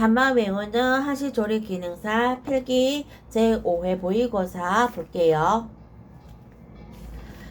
단말 외우는 한시조리 기능사 필기 제5회 모의고사 볼게요.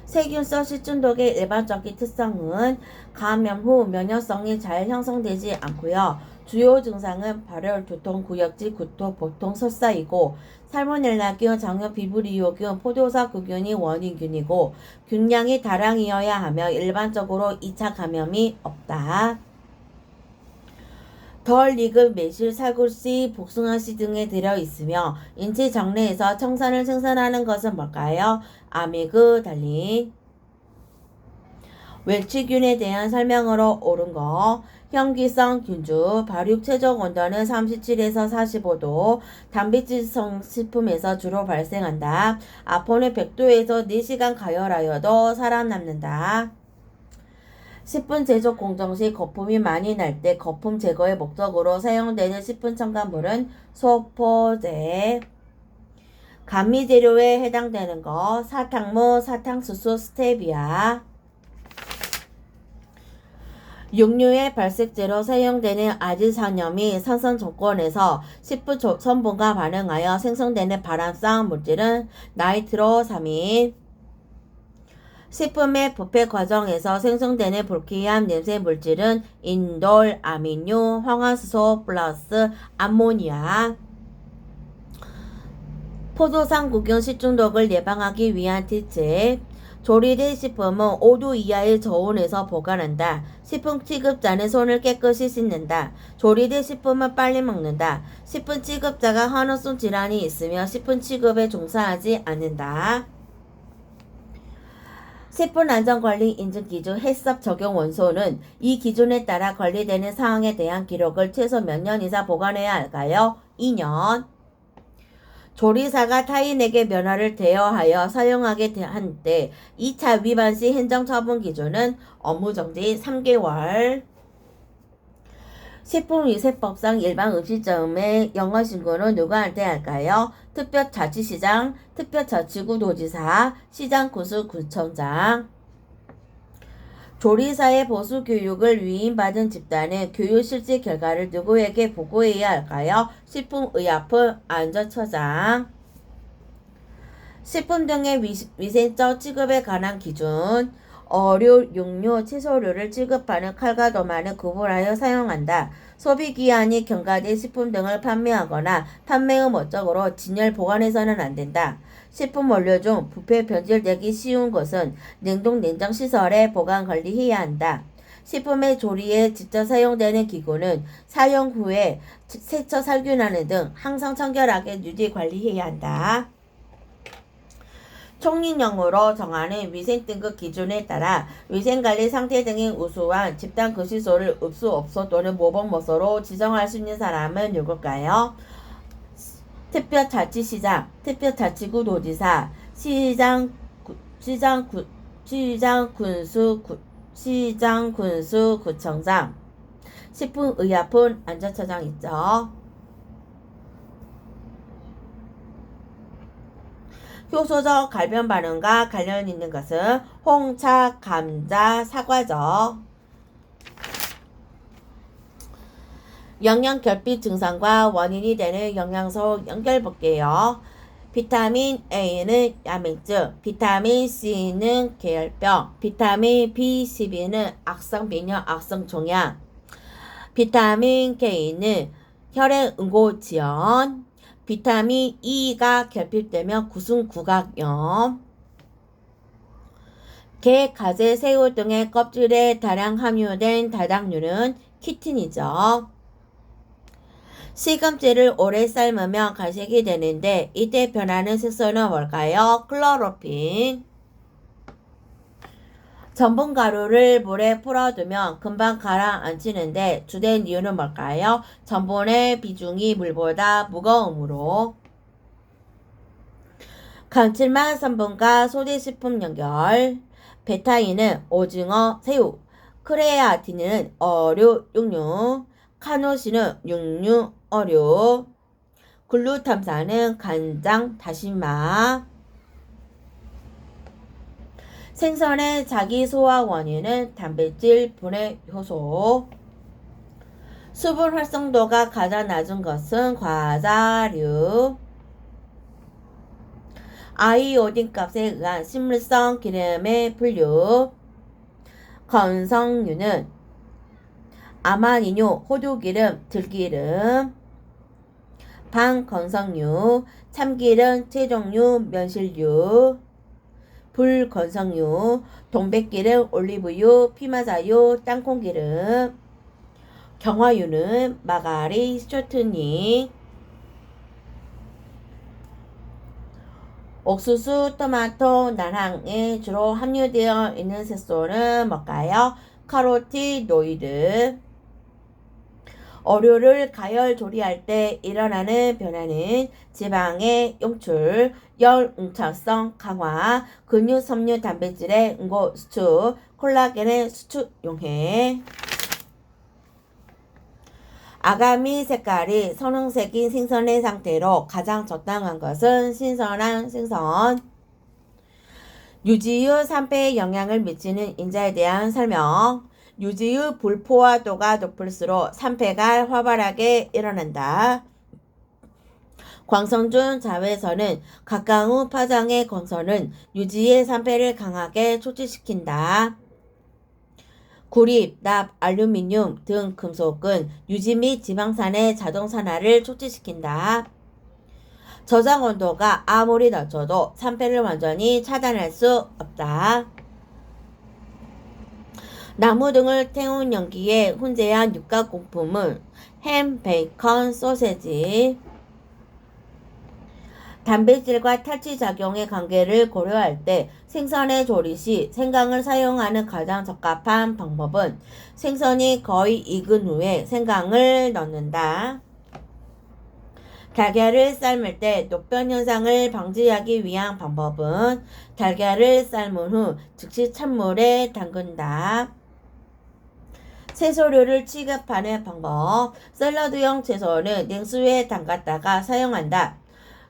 세균성 식중독의 일반적인 특성은 감염 후 면역성이 잘 형성되지 않고요. 주요 증상은 발열, 두통, 구역질, 구토, 보통, 설사이고 살모넬라균, 장염, 비브리오균, 포도사구균이 원인균이고 균량이 다량이어야 하며 일반적으로 2차 감염이 없다. 덜 익은 매실, 살구씨, 복숭아씨 등에 들어있으며 인체 정내에서 청산을 생산하는 것은 뭘까요? 아미그달린. 웰치균에 대한 설명으로 옳은 거. 현기성 균주, 발육 최적 온도는 37에서 45도, 단백질성 식품에서 주로 발생한다. 아포는 100도에서 4시간 가열하여도 살아남는다. 10분 제조 공정 시 거품이 많이 날 때 거품 제거의 목적으로 사용되는 10분 첨가물은 소포제. 감미 재료에 해당되는 거 사탕무, 사탕수수, 스테비아. 육류의 발색제로 사용되는 아질산염이 산성 조건에서 10분 선분과 반응하여 생성되는 발암성 물질은 나이트로사민. 식품의 부패 과정에서 생성되는 불쾌한 냄새 물질은 인돌, 아민유, 황화수소 플러스 암모니아. 포도상구균 식중독을 예방하기 위한 팁. 조리된 식품은 5도 이하의 저온에서 보관한다. 식품 취급자는 손을 깨끗이 씻는다. 조리된 식품은 빨리 먹는다. 식품 취급자가 헌혈성 질환이 있으며 식품 취급에 종사하지 않는다. 식품안전관리 인증기준 해썹 적용 원소는 이 기준에 따라 관리되는 사항에 대한 기록을 최소 몇 년 이상 보관해야 할까요? 2년. 조리사가 타인에게 면허를 대여하여 사용하게 한 때 2차 위반 시 행정처분 기준은 업무정지 3개월. 식품위생법상 일반 음식점의 영업신고는 누구한테 할까요? 특별자치시장, 특별자치구 도지사, 시장군수구청장. 조리사의 보수교육을 위임받은 집단은 교육 실제 결과를 누구에게 보고해야 할까요? 식품의약품 안전처장. 식품 등의 위생적 취급에 관한 기준. 어류, 육류, 채소류를 취급하는 칼과 도마는 구분하여 사용한다. 소비기한이 경과된 식품 등을 판매하거나 판매의 목적으로 진열 보관해서는 안 된다. 식품 원료 중 부패 변질되기 쉬운 것은 냉동 냉장 시설에 보관 관리해야 한다. 식품의 조리에 직접 사용되는 기구는 사용 후에 세척 살균하는 등 항상 청결하게 유지 관리해야 한다. 총리령으로 정하는 위생등급 기준에 따라 위생관리 상태 등이 우수한 집단 급식소를 읍수, 업소 또는 모범업소로 지정할 수 있는 사람은 누굴까요? 특별자치시장, 특별자치구 도지사, 시장군수구청장, 식품의약품 안전처장 있죠. 효소적 갈변 반응과 관련 있는 것은 홍차, 감자, 사과죠. 영양결핍 증상과 원인이 되는 영양소 연결 볼게요. 비타민 A는 야맹증, 비타민 C는 계열병, 비타민 B12는 악성빈혈, 악성종양, 비타민 K는 혈액응고지연, 비타민 E가 결핍되면 구승구각염. 게, 가재, 새우 등의 껍질에 다량 함유된 다당류는 키틴이죠. 시금치를 오래 삶으면 갈색이 되는데 이때 변하는 색소는 뭘까요? 클로로핀. 전분가루를 물에 풀어두면 금방 가라앉히는데 주된 이유는 뭘까요? 전분의 비중이 물보다 무거우므로. 감칠맛 성분과 소재식품 연결. 베타인은 오징어, 새우, 크레아틴은 어류, 육류, 카노신은 육류, 어류, 글루탐산은 간장, 다시마. 생선의 자기 소화 원인은 단백질, 분해 효소. 수분 활성도가 가장 낮은 것은 과자류. 아이오딘 값에 의한 식물성 기름의 분류. 건성류는 아마니뇨, 호두기름, 들기름. 반건성류, 참기름, 채종류, 면실류. 불건성류, 동백기름, 올리브유, 피마사유, 땅콩기름. 경화유는 마가린, 쇼트닝. 옥수수, 토마토, 난황에 주로 함유되어 있는 색소는 뭘까요? 카로티노이드. 어류를 가열 조리할 때 일어나는 변화는 지방의 용출, 열 웅차성 강화, 근육 섬유 단백질의 응고 수축, 콜라겐의 수축 용해. 아가미 색깔이 선홍색인 생선의 상태로 가장 적당한 것은 신선한 생선. 유지유 산패에 영향을 미치는 인자에 대한 설명. 유지유 불포화도가 높을수록 산패가 활발하게 일어난다. 광선중 자외선은 가까운 파장의 광선은 유지의 산패를 강하게 촉진시킨다. 구립, 납, 알루미늄 등 금속은 유지 및 지방산의 자동산화를 촉진시킨다. 저장 온도가 아무리 낮춰도 산패를 완전히 차단할 수 없다. 나무 등을 태운 연기에 훈제한 육가공품은 햄, 베이컨, 소세지. 단백질과 탈취작용의 관계를 고려할 때 생선의 조리 시 생강을 사용하는 가장 적합한 방법은 생선이 거의 익은 후에 생강을 넣는다. 달걀을 삶을 때 녹변 현상을 방지하기 위한 방법은 달걀을 삶은 후 즉시 찬물에 담근다. 채소류를 취급하는 방법. 샐러드용 채소는 냉수에 담갔다가 사용한다.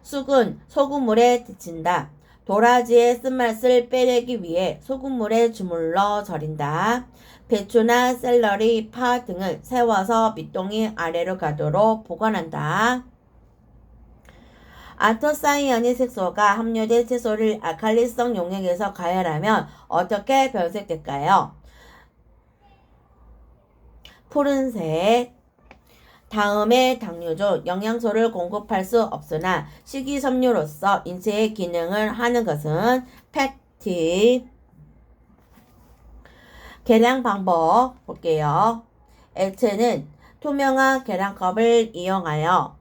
쑥은 소금물에 데친다. 도라지의 쓴맛을 빼내기 위해 소금물에 주물러 절인다. 배추나 샐러리, 파 등을 세워서 밑동이 아래로 가도록 보관한다. 안토사이아닌 색소가 함유된 채소를 알칼리성 용액에서 가열하면 어떻게 변색될까요? 푸른색. 다음에 당뇨 영양소를 공급할 수 없으나 식이섬유로서 인체의 기능을 하는 것은 팩틴. 계량 방법 볼게요. 액체는 투명한 계량컵을 이용하여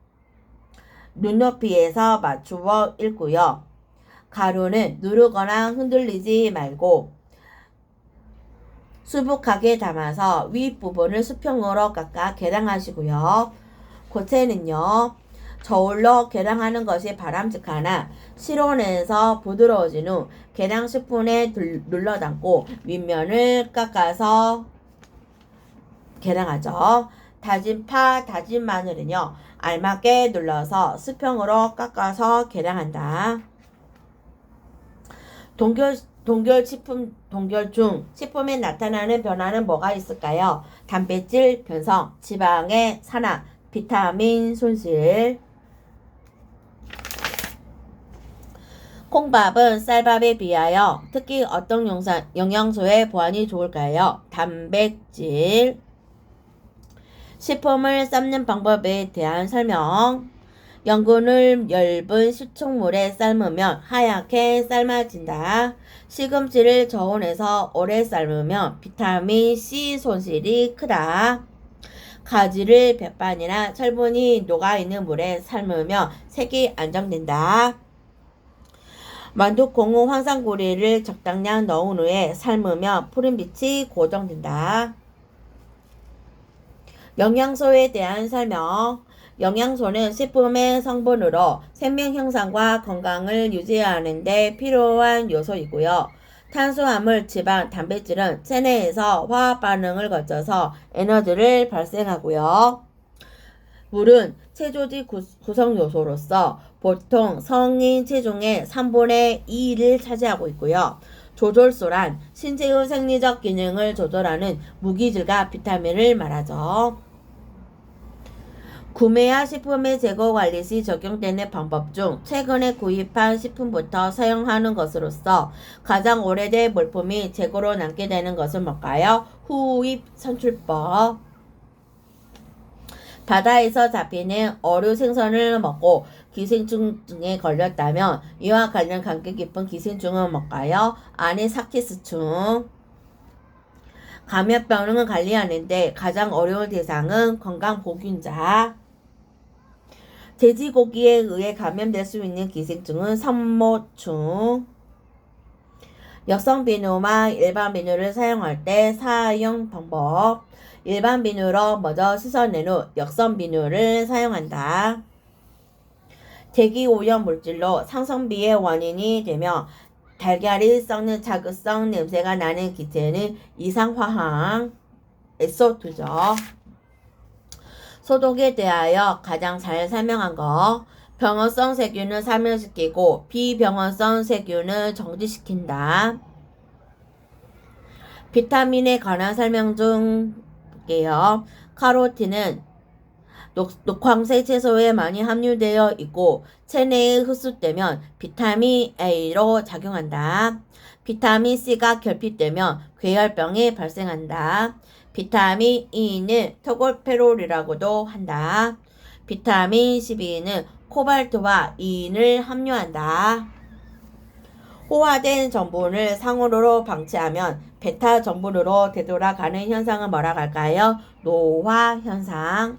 눈높이에서 맞추어 읽고요. 가루는 누르거나 흔들리지 말고 수북하게 담아서 윗부분을 수평으로 깎아 계량하시고요. 고체는요. 저울로 계량하는 것이 바람직하나 실온에서 부드러워진 후 계량 스푼에 눌러 담고 윗면을 깎아서 계량하죠. 다진 파, 다진 마늘은요. 알맞게 눌러서 수평으로 깎아서 계량한다. 동결 중 식품에 나타나는 변화는 뭐가 있을까요? 단백질 변성, 지방의 산화, 비타민 손실. 콩밥은 쌀밥에 비하여 특히 어떤 영양소의 보완이 좋을까요? 단백질. 식품을 삶는 방법에 대한 설명. 연근을 엷은 식초물에 삶으면 하얗게 삶아진다. 시금치를 저온에서 오래 삶으면 비타민 C 손실이 크다. 가지를 백반이나 철분이 녹아있는 물에 삶으면 색이 안정된다. 만두콩은 황산고리를 적당량 넣은 후에 삶으면 푸른빛이 고정된다. 영양소에 대한 설명. 영양소는 식품의 성분으로 생명 형상과 건강을 유지하는 데 필요한 요소이고요. 탄수화물, 지방, 단백질은 체내에서 화학 반응을 거쳐서 에너지를 발생하고요. 물은 체조직 구성 요소로서 보통 성인 체중의 3분의 2를 차지하고 있고요. 조절소란 신체의 생리적 기능을 조절하는 무기질과 비타민을 말하죠. 구매와 식품의 재고 관리 시 적용되는 방법 중 최근에 구입한 식품부터 사용하는 것으로서 가장 오래된 물품이 재고로 남게 되는 것은 뭘까요? 후입 선출법. 바다에서 잡히는 어류 생선을 먹고 기생충에 걸렸다면 이와 관련 관계 깊은 기생충은 뭘까요? 아니사키스충. 감염병을 관리하는데 가장 어려운 대상은 건강보균자. 돼지고기에 의해 감염될 수 있는 기생충은 선모충. 역성 비누와 일반 비누를 사용할 때 사용 방법. 일반 비누로 먼저 씻어낸 후 역성 비누를 사용한다. 대기 오염 물질로 상성비의 원인이 되며 달걀이 썩는 자극성 냄새가 나는 기체는 이산화황 SO2죠. 소독에 대하여 가장 잘 설명한 거. 병원성 세균을 사멸시키고 비병원성 세균을 정지시킨다. 비타민에 관한 설명 중 볼게요. 카로틴은 녹황색 채소에 많이 함유되어 있고 체내에 흡수되면 비타민 A로 작용한다. 비타민 C가 결핍되면 궤혈병이 발생한다. 비타민 E는 토콜페롤이라고도 한다. 비타민 12는 코발트와 인을 함유한다. 호화된 전분을 상온으로 방치하면 베타 전분으로 되돌아가는 현상을 뭐라고 할까요? 노화 현상.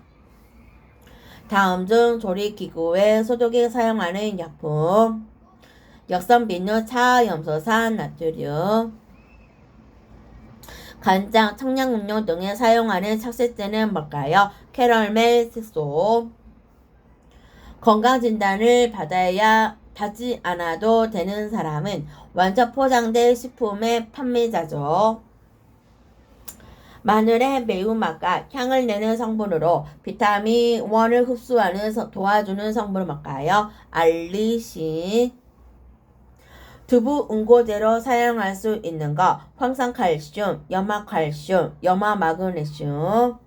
다음 중 조리기구에 소독에 사용하는 약품. 역성비누, 차염소산, 나트륨. 간장, 청량음료 등에 사용하는 착색제는 뭘까요? 캐러멜 색소. 건강진단을 받지 않아도 되는 사람은 완전 포장된 식품의 판매자죠. 마늘의 매운맛과 향을 내는 성분으로 비타민 1을 흡수하는 도와주는 성분은 뭘까요? 알리신. 두부 응고제로 사용할 수 있는 거 황산칼슘, 염화칼슘, 염화마그네슘.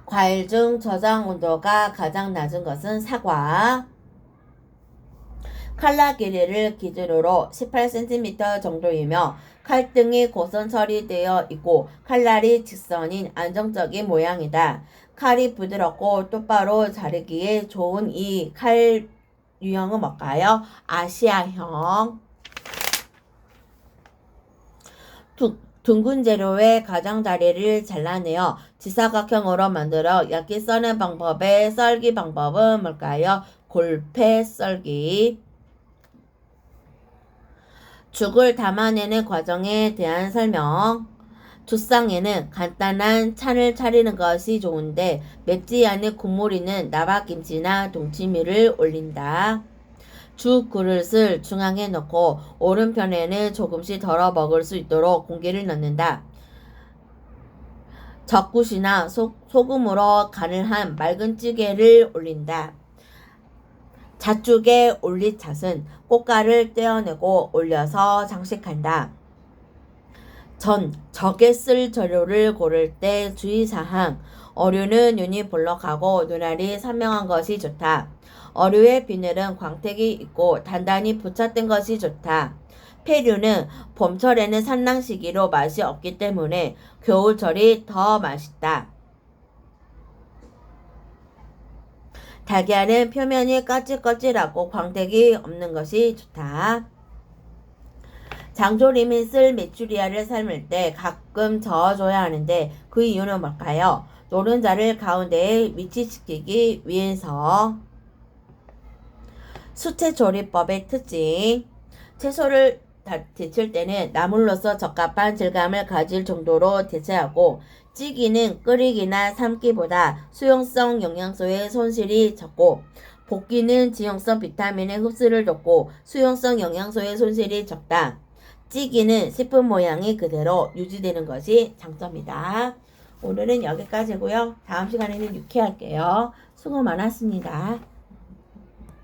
과일 중 저장 온도가 가장 낮은 것은 사과. 칼날 길이를 기준으로 18cm 정도이며 칼등이 고선 처리되어 있고 칼날이 직선인 안정적인 모양이다. 칼이 부드럽고 똑바로 자르기에 좋은 이 칼 유형은 뭘까요? 아시아형. 둥근 재료의 가장자리를 잘라내어 지사각형으로 만들어 얇게 써는 방법의 썰기 방법은 뭘까요? 골패 썰기. 죽을 담아내는 과정에 대한 설명. 두상에는 간단한 찬을 차리는 것이 좋은데 맵지 않은 국물이는 나박김치나 동치미를 올린다. 죽 그릇을 중앙에 넣고 오른편에는 조금씩 덜어 먹을 수 있도록 공기를 넣는다. 젓굿이나 소금으로 간을 한 맑은 찌개를 올린다. 잣죽에 올린 잣은 꽃가를 떼어내고 올려서 장식한다. 적에 쓸 재료를 고를 때 주의사항. 어류는 눈이 볼록하고 눈알이 선명한 것이 좋다. 어류의 비늘은 광택이 있고 단단히 부착된 것이 좋다. 폐류는 봄철에는 산란 시기로 맛이 없기 때문에 겨울철이 더 맛있다. 달걀은 표면이 까칠까칠하고 광택이 없는 것이 좋다. 장조림이 쓸 메추리알을 삶을 때 가끔 저어줘야 하는데 그 이유는 뭘까요? 노른자를 가운데에 위치시키기 위해서. 수채조리법의 특징. 채소를 데칠 때는 나물로서 적합한 질감을 가질 정도로 데쳐하고 찌기는 끓이기나 삶기보다 수용성 영양소의 손실이 적고 볶기는 지용성 비타민의 흡수를 돕고 수용성 영양소의 손실이 적다. 찌기는 식품 모양이 그대로 유지되는 것이 장점이다. 오늘은 여기까지고요. 다음 시간에는 유쾌할게요. 수고 많았습니다.